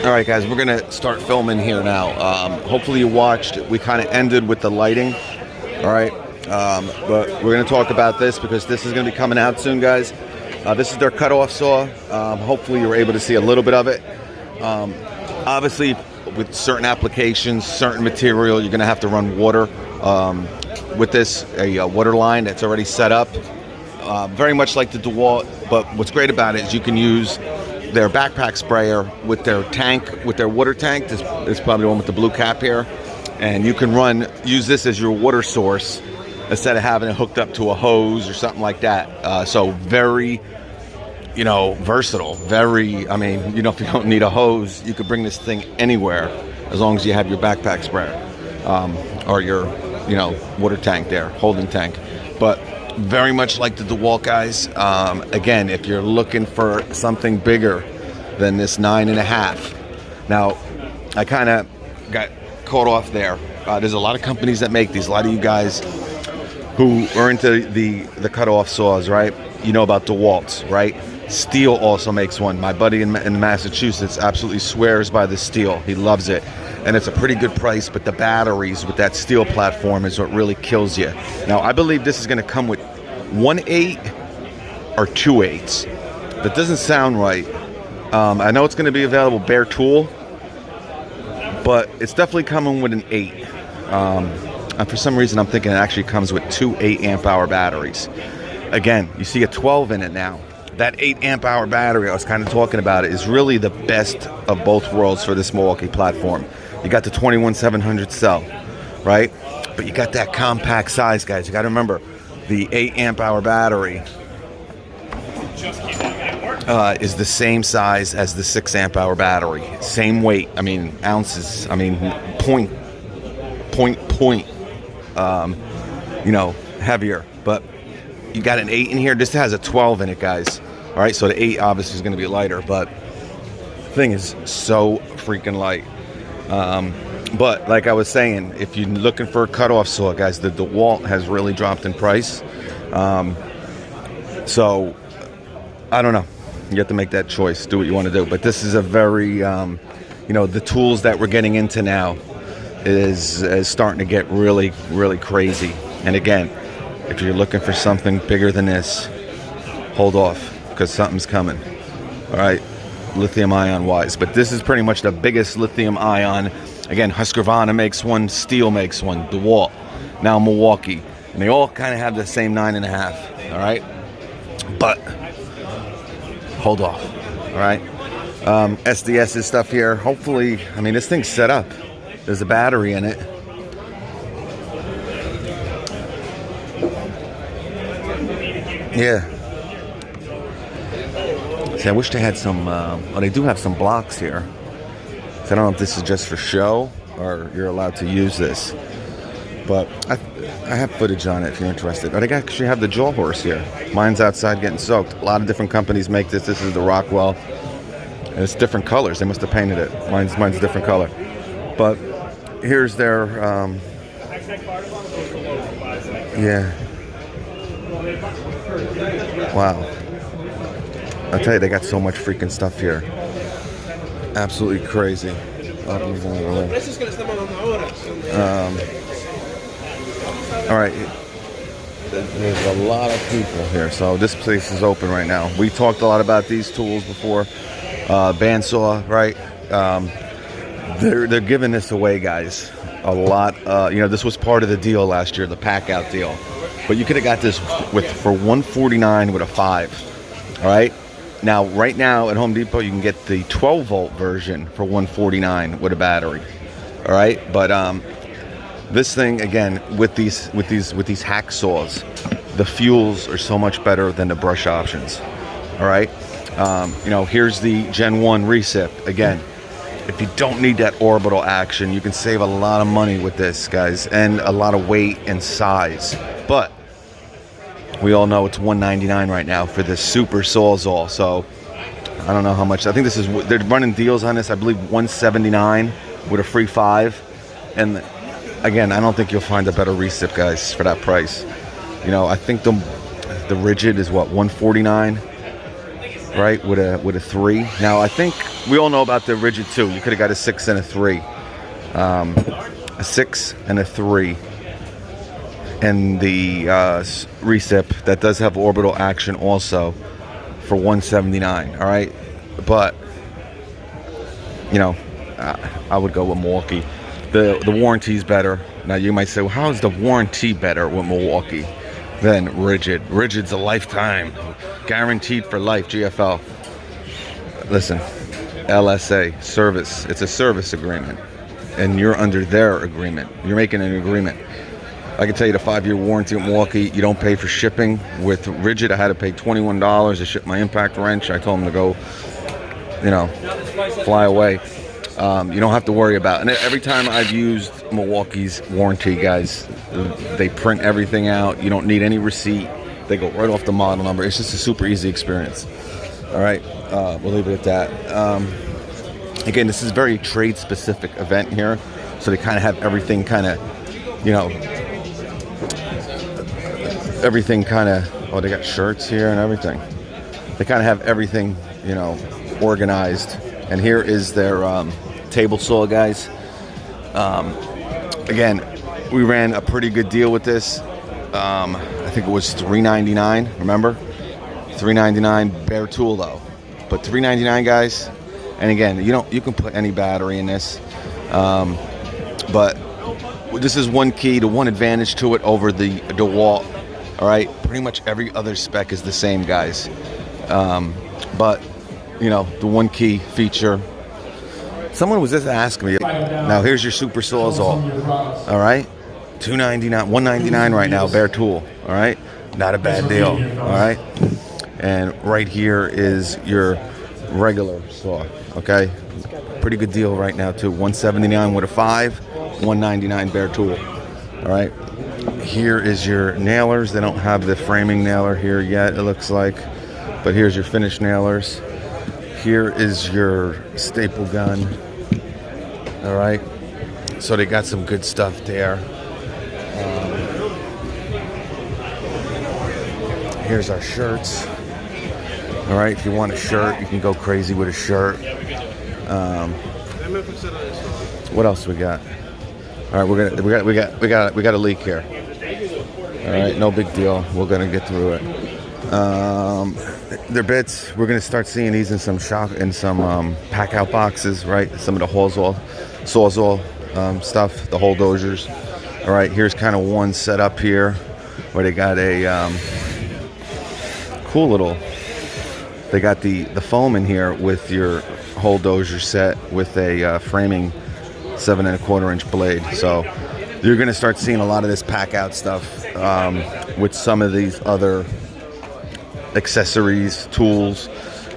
All right, guys, we're gonna start filming here now. Hopefully you watched. We kind of ended with the lighting. All right, but we're gonna talk about this because this is gonna be coming out soon, guys. This is their cutoff saw. Hopefully you were able to see a little bit of it. Obviously, with certain applications, certain material, you're gonna have to run water with this, a water line that's already set up. Very much like the DeWalt, but what's great about it is you can use their backpack sprayer with their tank, with their water tank. This is probably the one with the blue cap here. And you can use this as your water source instead of having it hooked up to a hose or something like that. So very, versatile. Very, if you don't need a hose, you could bring this thing anywhere as long as you have your backpack sprayer or your, water tank there, holding tank. But very much like the DeWalt, guys. Again, if you're looking for something bigger than this 9.5. Now, I kind of got caught off there. There's a lot of companies that make these. A lot of you guys who are into the cutoff saws, right? You know about DeWalt's, right? Steel also makes one. My buddy in Massachusetts absolutely swears by the Steel. He loves it. And it's a pretty good price, but the batteries with that steel platform is what really kills you. Now, I believe this is going to come with 1/8 or 2/8. That doesn't sound right. I know it's going to be available bare tool, but it's definitely coming with an 8. And for some reason, I'm thinking it actually comes with 2 8-amp-hour batteries. Again, you see a 12 in it now. That 8-amp-hour battery I was kind of talking about is really the best of both worlds for this Milwaukee platform. You got the 21700 cell, right? But you got that compact size, guys. You got to remember, the 8-amp-hour battery is the same size as the 6-amp-hour battery. Same weight. Ounces. Point. Heavier. But you got an 8 in here. This has a 12 in it, guys. All right, so the 8 obviously is going to be lighter, but the thing is so freaking light. But like I was saying, if you're looking for a cutoff saw, guys, the DeWalt has really dropped in price. So I don't know. You have to make that choice. Do what you want to do. But this is a very, the tools that we're getting into now is starting to get really, really crazy. And again, if you're looking for something bigger than this, hold off because something's coming. All right, lithium ion wise. But this is pretty much the biggest lithium ion. Again, Husqvarna makes one, Steel makes one, DeWalt, now Milwaukee. And they all kind of have the same 9.5, all right? But hold off, all right? SDS's stuff here. Hopefully, this thing's set up. There's a battery in it. Yeah. See, I wish they had some, they do have some blocks here. So I don't know if this is just for show or you're allowed to use this. But I have footage on it if you're interested. They actually have the jaw horse here. Mine's outside getting soaked. A lot of different companies make this. This is the Rockwell. And it's different colors. They must have painted it. Mine's a different color. But here's their, yeah. Wow. I'll tell you, they got so much freaking stuff here. Absolutely crazy. All right. There's a lot of people here, so this place is open right now. We talked a lot about these tools before. Bandsaw, right? They're giving this away, guys. A lot. This was part of the deal last year, the pack out deal. But you could have got this for $149 with a 5. All right. Now, right now at Home Depot, you can get the 12-volt version for $149 with a battery. All right, but this thing again with these hack saws, the fuels are so much better than the brush options. All right, here's the Gen 1 Recip again. If you don't need that orbital action, you can save a lot of money with this, guys, and a lot of weight and size. But we all know it's $199 right now for this super Sawzall. So I don't know how much. I think they're running deals on this. I believe $179 with a free 5. And again, I don't think you'll find a better Recip, guys, for that price. I think the rigid is what, $149. right, with a 3. Now I think we all know about the rigid 2. You could have got a 6 and a 3, a 6 and a 3, and the recip that does have orbital action also for $179. All right, but you know, I would go with Milwaukee. The warranty's better. Now you might say, well, how is the warranty better with Milwaukee than rigid? Rigid's a lifetime, guaranteed for life. GFL. Listen, LSA service. It's a service agreement, and you're under their agreement. You're making an agreement. I can tell you the 5-year warranty with Milwaukee. You don't pay for shipping. With rigid, I had to pay $21 to ship my impact wrench. I told them to go, you know, fly away. You don't have to worry about it. And every time I've used Milwaukee's warranty, guys, they print everything out. You don't need any receipt. They go right off the model number. It's just a super easy experience. All right, we'll leave it at that. Again, this is a very trade-specific event here, so they kind of have everything kind of, you know, everything kind of, oh, they got shirts here and everything. They kind of have everything, you know, organized. And here is their table saw, guys. Again, we ran a pretty good deal with this. I think it was $3.99. Remember, $3.99 bare tool though, but $3.99, guys. And again, you can put any battery in this, but this is one key to one advantage to it over the DeWalt. All right, pretty much every other spec is the same, guys. But you know, the one key feature. Someone was just asking me. Now here's your super sawzall. All right, $2.99, $1.99 right now, bare tool. All right, not a bad deal. All right, and right here is your regular saw. Okay, pretty good deal right now too. $179 with a 5, $199 bare tool. All right, here is your nailers. They don't have the framing nailer here yet, it looks like, but here's your finished nailers. Here is your staple gun. All right, so they got some good stuff there. Here's our shirts. All right, if you want a shirt, you can go crazy with a shirt. What else we got? All right, we got a leak here. All right, no big deal. We're gonna get through it. They're bits. We're gonna start seeing these in some pack out boxes, right? Some of the sawzall stuff, the hole dozers. All right, here's kind of one set up here where they got a cool little. They got the foam in here with your hole dozer set with a framing 7 1/4 inch blade. So you're gonna start seeing a lot of this pack out stuff with some of these other accessories, tools,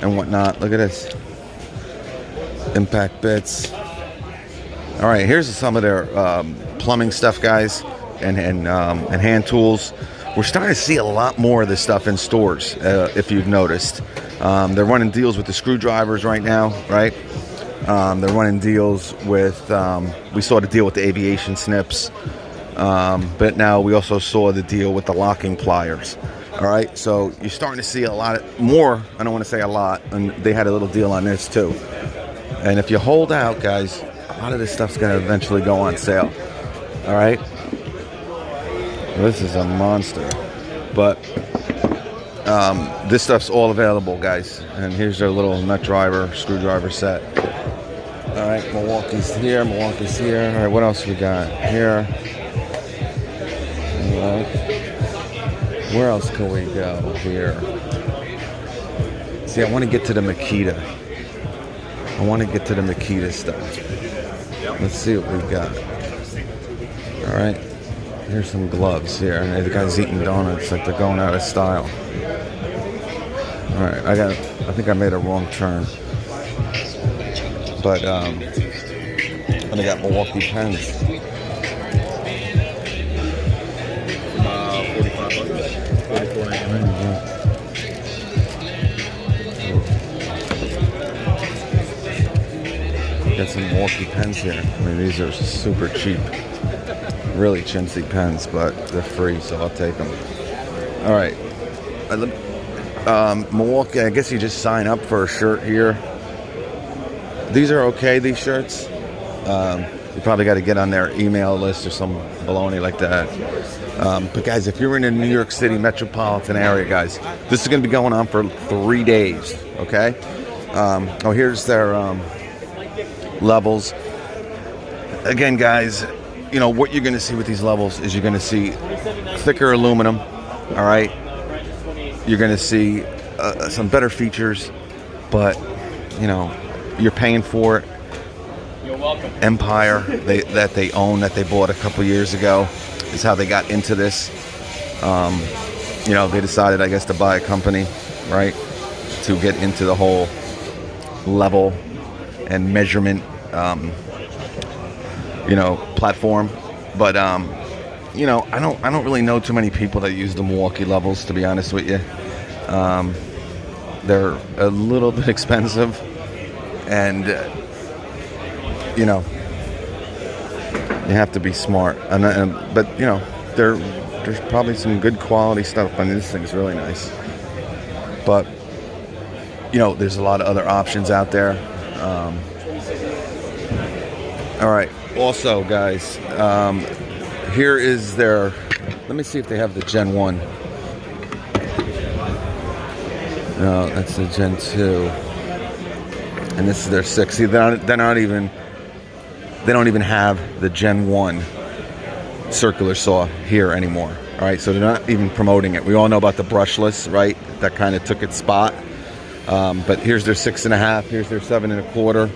and whatnot. Look at this. Impact bits. All right, here's some of their plumbing stuff, guys, and hand tools. We're starting to see a lot more of this stuff in stores, if you've noticed. They're running deals with the screwdrivers right now, right? They're running deals with, we saw the deal with the aviation snips, but now we also saw the deal with the locking pliers. All right, so you're starting to see a lot more. I don't want to say a lot, and they had a little deal on this too. And if you hold out, guys, a lot of this stuff's going to eventually go on sale. All right, this is a monster, but this stuff's all available, guys. And here's their little nut driver, screwdriver set. All right, Milwaukee's here. All right, what else we got here? All right. Where else can we go here? See, I want to get to the Makita. I want to get to the Makita stuff. Let's see what we got. All right. Here's some gloves here. And the guy's eating donuts like they're going out of style. All right. I think I made a wrong turn. But, and I got Milwaukee pens. Got some Milwaukee pens here. I mean, these are super cheap, really chintzy pens, but they're free, so I'll take them. All right, Milwaukee, I guess you just sign up for a shirt here. These are okay, these shirts. You probably got to get on their email list or some baloney like that. But guys, if you're in the New York City metropolitan area, guys, this is going to be going on for 3 days, okay? Oh, here's their levels. Again, guys, you know, what you're going to see with these levels is you're going to see thicker aluminum, all right? You're going to see some better features, but, you know, you're paying for it. You're welcome. Empire, that they own, that they bought a couple years ago, is how they got into this. You know, they decided, I guess, to buy a company, right, to get into the whole level and measurement, you know, platform. But you know, I don't really know too many people that use the Milwaukee levels, to be honest with you. They're a little bit expensive, and you know, you have to be smart. But you know, there's probably some good quality stuff. I mean, this thing's really nice. But you know, there's a lot of other options out there. All right. Also, guys, here is their. Let me see if they have the Gen 1. No, that's the Gen 2. And this is their 6. See, they don't even have the Gen 1 circular saw here anymore. All right, so they're not even promoting it. We all know about the brushless, right? That kind of took its spot. But here's their 6.5. Here's their 7 1/4.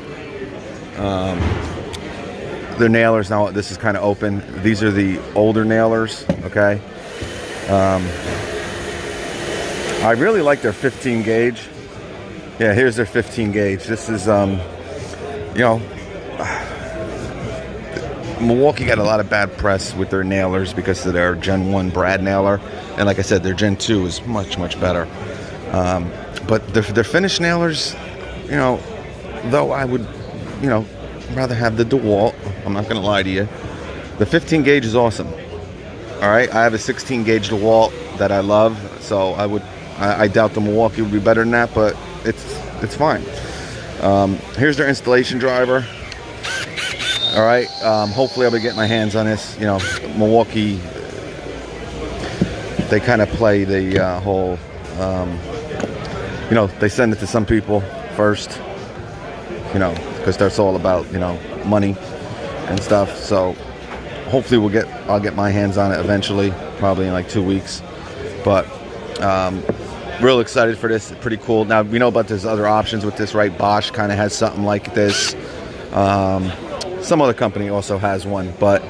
Their nailers now. This is kind of open. These are the older nailers. Okay. I really like their 15 gauge. Yeah, here's their 15 gauge. This is, you know, Milwaukee got a lot of bad press with their nailers because of their Gen 1 Brad nailer. And like I said, their Gen 2 is much, much better. But their finished nailers, you know, though I would, you know, rather have the DeWalt. I'm not going to lie to you. The 15 gauge is awesome. All right, I have a 16 gauge DeWalt that I love, so I doubt the Milwaukee would be better than that, but it's fine. Here's their installation driver. All right, hopefully I'll be getting my hands on this. You know, Milwaukee, they kind of play the whole, you know, they send it to some people first, you know, because that's all about, you know, money and stuff. So hopefully I'll get my hands on it eventually, probably in like 2 weeks. But real excited for this. Pretty cool. Now we know about there's other options with this, right? Bosch kind of has something like this. Some other company also has one, but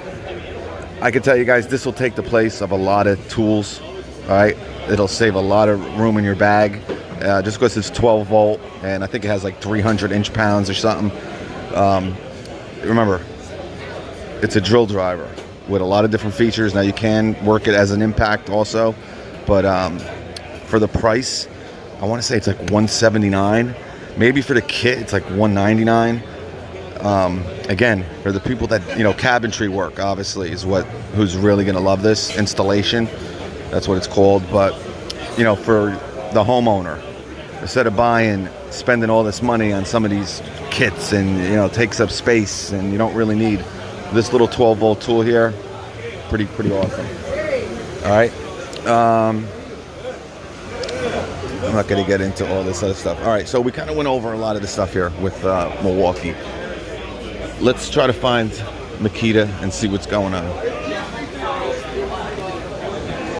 I can tell you guys, this will take the place of a lot of tools. All right, it'll save a lot of room in your bag. Just because it's 12 volt, and I think it has like 300 inch-pounds or something. Remember, it's a drill driver with a lot of different features. Now you can work it as an impact also, but for the price, I want to say it's like $179. Maybe for the kit, it's like $199. Again, for the people that, you know, cabinetry work obviously is who's really going to love this installation. That's what it's called. But you know, for the homeowner, instead of spending all this money on some of these kits, and you know, takes up space, and you don't really need this little 12 volt tool here. Pretty awesome. All right. I'm not going to get into all this other stuff. All right, so we kind of went over a lot of the stuff here with Milwaukee. Let's try to find Makita and see what's going on.